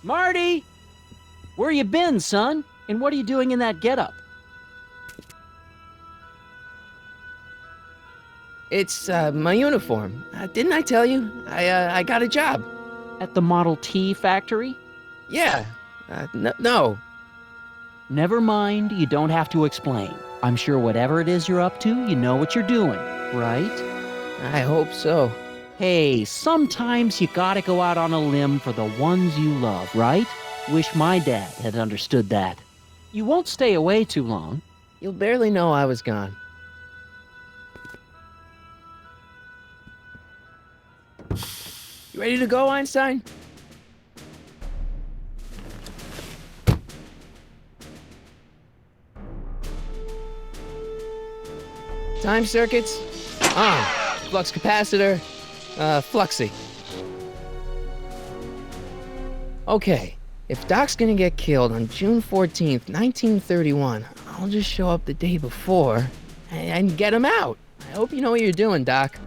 Marty! Where you been, son? And what are you doing in that getup? It's, my uniform. Didn't I tell you? I got a job. At the Model T factory? Yeah. No. Never mind, you don't have to explain. I'm sure whatever it is you're up to, you know what you're doing, right? I hope so. Hey, sometimes you gotta go out on a limb for the ones you love, right? Wish my dad had understood that. You won't stay away too long. You'll barely know I was gone. You ready to go, Einstein? Time circuits on. Flux capacitor, fluxy. Okay, if Doc's gonna get killed on June 14th, 1931, I'll just show up the day before and get him out. I hope you know what you're doing, Doc.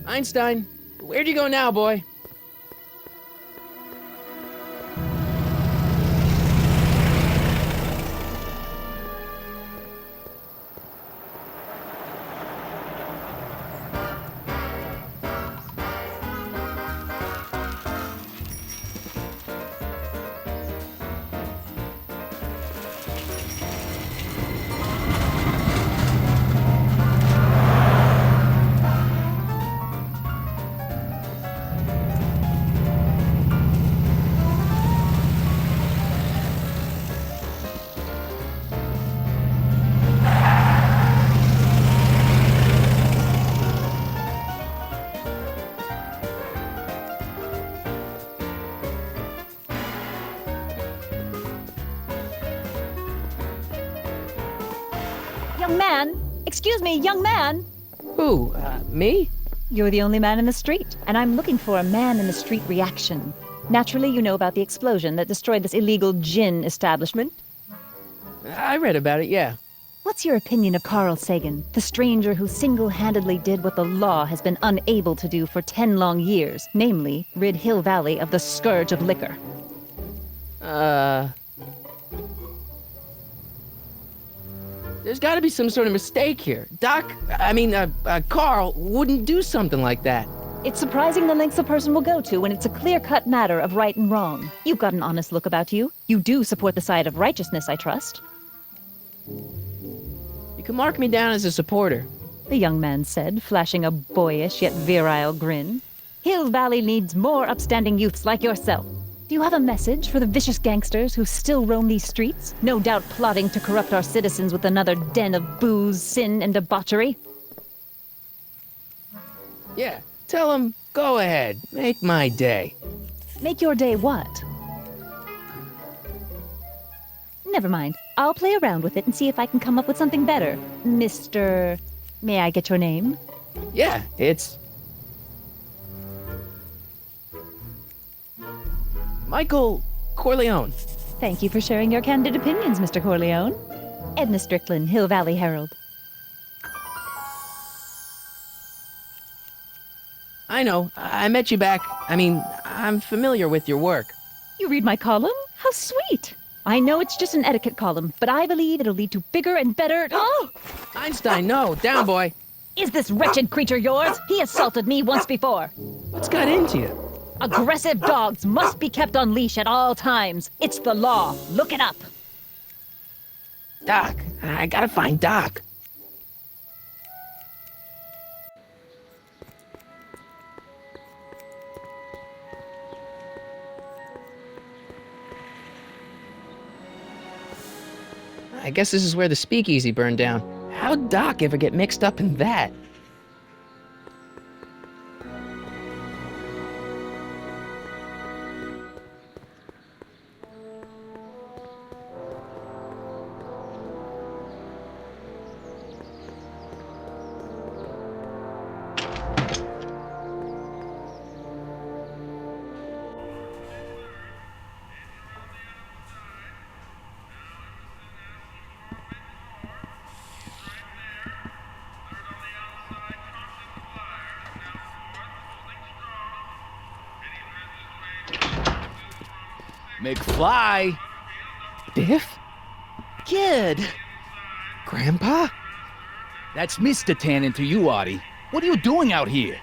Einstein, where'd you go now, boy? Young man! Excuse me, young man! Who, me? You're the only man in the street, and I'm looking for a man-in-the-street reaction. Naturally, you know about the explosion that destroyed this illegal gin establishment. I read about it, yeah. What's your opinion of Carl Sagan, the stranger who single-handedly did what the law has been unable to do for 10 long years, namely, rid Hill Valley of the scourge of liquor? There's gotta be some sort of mistake here. Carl wouldn't do something like that. It's surprising the lengths a person will go to when it's a clear-cut matter of right and wrong. You've got an honest look about you. You do support the side of righteousness, I trust. You can mark me down as a supporter. The young man said, flashing a boyish yet virile grin. Hill Valley needs more upstanding youths like yourself. Do you have a message for the vicious gangsters who still roam these streets, no doubt plotting to corrupt our citizens with another den of booze, sin, and debauchery? Yeah, tell them, go ahead, make my day. Make your day what? Never mind. I'll play around with it and see if I can come up with something better. Mr. May I get your name? Yeah, it's... Michael Corleone. Thank you for sharing your candid opinions, Mr. Corleone. Edna Strickland, Hill Valley Herald. I know, I met you back. I'm familiar with your work. You read my column? How sweet! I know it's just an etiquette column, but I believe it'll lead to bigger and better... Oh! Einstein, no, down, boy. Is this wretched creature yours? He assaulted me once before. What's got into you? Aggressive dogs must be kept on leash at all times. It's the law. Look it up. Doc, I gotta find Doc. I guess this is where the speakeasy burned down. How'd Doc ever get mixed up in that? McFly! Biff? Kid! Grandpa? That's Mr. Tannen to you, Artie. What are you doing out here?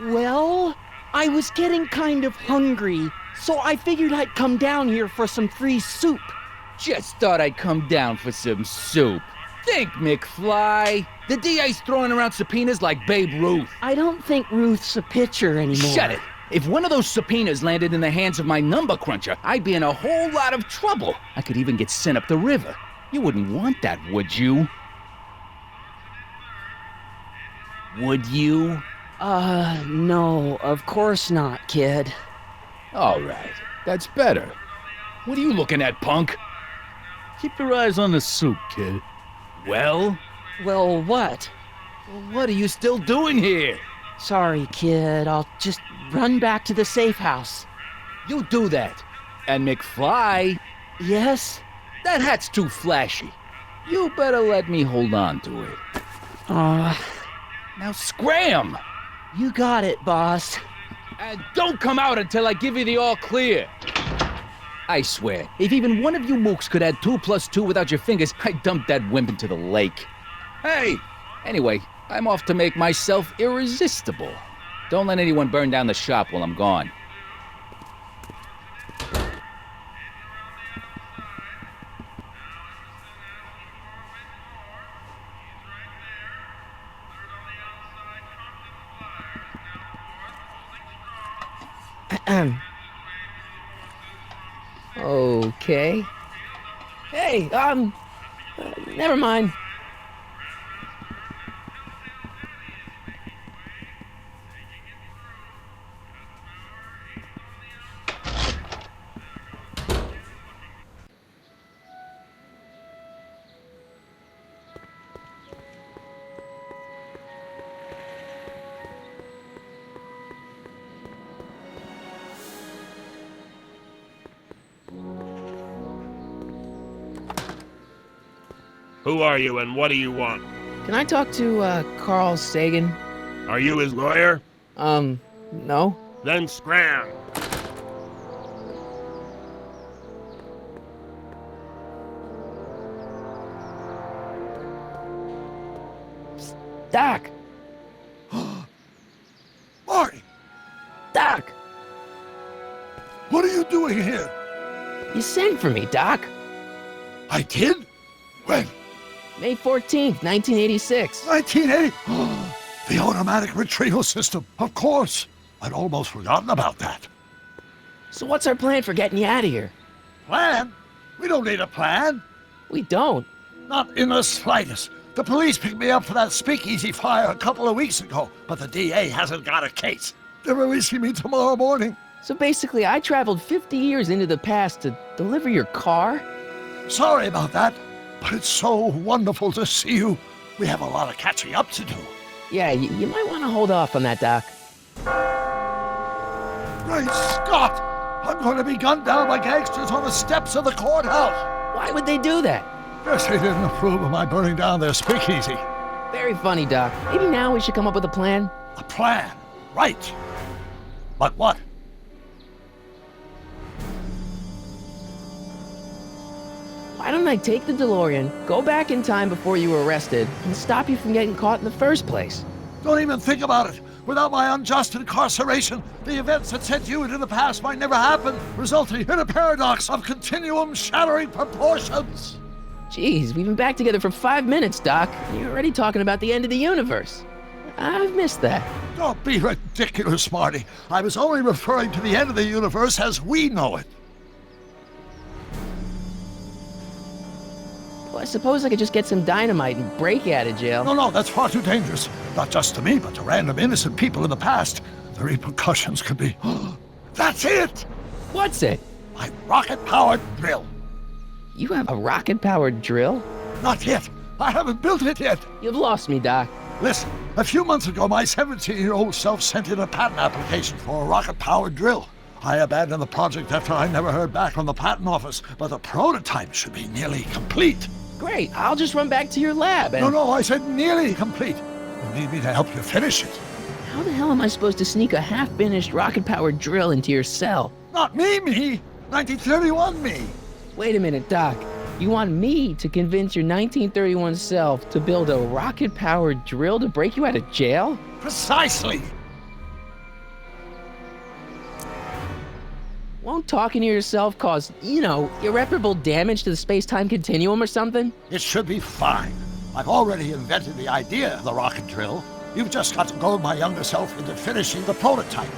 Well, I was getting kind of hungry, so I figured I'd come down here for some free soup. Just thought I'd come down for some soup. Think, McFly. The DA's throwing around subpoenas like Babe Ruth. I don't think Ruth's a pitcher anymore. Shut it! If one of those subpoenas landed in the hands of my number cruncher, I'd be in a whole lot of trouble. I could even get sent up the river. You wouldn't want that, would you? Would you? No, of course not, kid. All right, that's better. What are you looking at, punk? Keep your eyes on the soup, kid. Well, Well, what? what are you still doing here? Sorry, kid. I'll just run back to the safe house. You do that. And McFly, Yes? that hat's too flashy. You better let me hold on to it. Now scram! You got it, boss. And don't come out until I give you the all clear. I swear, if even one of you mooks could add 2 plus 2 without your fingers, I'd dump that wimp into the lake. Hey! Anyway, I'm off to make myself irresistible. Don't let anyone burn down the shop while I'm gone. Okay. Hey, never mind. Who are you and what do you want? Can I talk to, Carl Sagan? Are you his lawyer? No. Then scram. Doc! Marty, Doc! what are you doing here? You sent for me, Doc. I did? When? May 14th, 1986. 1980? The automatic retrieval system, of course. I'd almost forgotten about that. So what's our plan for getting you out of here? Plan? We don't need a plan. We don't. Not in the slightest. The police picked me up for that speakeasy fire a couple of weeks ago, but the DA hasn't got a case. They're releasing me tomorrow morning. So basically, I traveled 50 years into the past to deliver your car? Sorry about that, but it's so wonderful to see you. We have a lot of catching up to do. Yeah, you might want to hold off on that, Doc. Great Scott! I'm going to be gunned down by gangsters on the steps of the courthouse. Why would they do that? Guess they didn't approve of my burning down their speakeasy. Very funny, Doc. Maybe now we should come up with a plan? A plan, right. But what? Why don't I take the DeLorean, go back in time before you were arrested, and stop you from getting caught in the first place? Don't even think about it. Without my unjust incarceration, the events that sent you into the past might never happen, resulting in a paradox of continuum-shattering proportions. Jeez, we've been back together for 5 minutes, Doc, and you're already talking about the end of the universe. I've missed that. Don't be ridiculous, Marty. I was only referring to the end of the universe as we know it. Well, I suppose I could just get some dynamite and break you out of jail. No, that's far too dangerous. Not just to me, but to random innocent people in the past. The repercussions could be... That's it! What's it? My rocket-powered drill. You have a rocket-powered drill? Not yet. I haven't built it yet. You've lost me, Doc. Listen, a few months ago, my 17-year-old self sent in a patent application for a rocket-powered drill. I abandoned the project after I never heard back from the patent office, but the prototype should be nearly complete. Great, I'll just run back to your lab and... No, I said nearly complete. You need me to help you finish it. How the hell am I supposed to sneak a half-finished rocket-powered drill into your cell? Not me. 1931 me. Wait a minute, Doc. You want me to convince your 1931 self to build a rocket-powered drill to break you out of jail? Precisely. Won't talking to yourself cause, irreparable damage to the space-time continuum or something? It should be fine. I've already invented the idea of the rocket drill. You've just got to goad my younger self into finishing the prototype.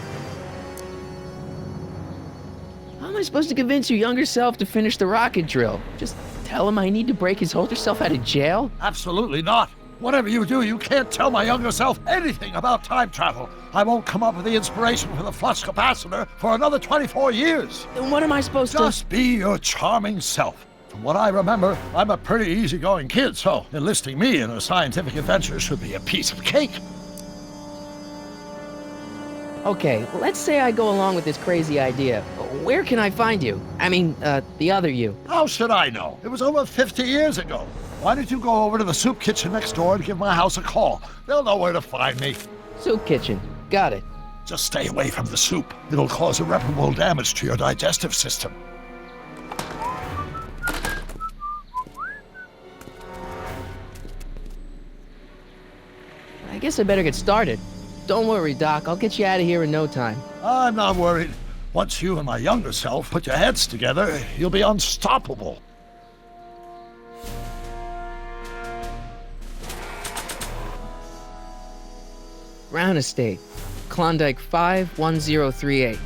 How am I supposed to convince your younger self to finish the rocket drill? Just tell him I need to break his older self out of jail? Absolutely not. Whatever you do, you can't tell my younger self anything about time travel. I won't come up with the inspiration for the flux capacitor for another 24 years. Then what am I supposed to... Just be your charming self. From what I remember, I'm a pretty easygoing kid, so enlisting me in a scientific adventure should be a piece of cake. Okay, let's say I go along with this crazy idea. Where can I find you? I mean, the other you. How should I know? It was over 50 years ago. Why don't you go over to the soup kitchen next door and give my house a call? They'll know where to find me. Soup kitchen. Got it. Just stay away from the soup. It'll cause irreparable damage to your digestive system. I guess I better get started. Don't worry, Doc. I'll get you out of here in no time. I'm not worried. Once you and my younger self put your heads together, you'll be unstoppable. Brown Estate, Klondike 51038.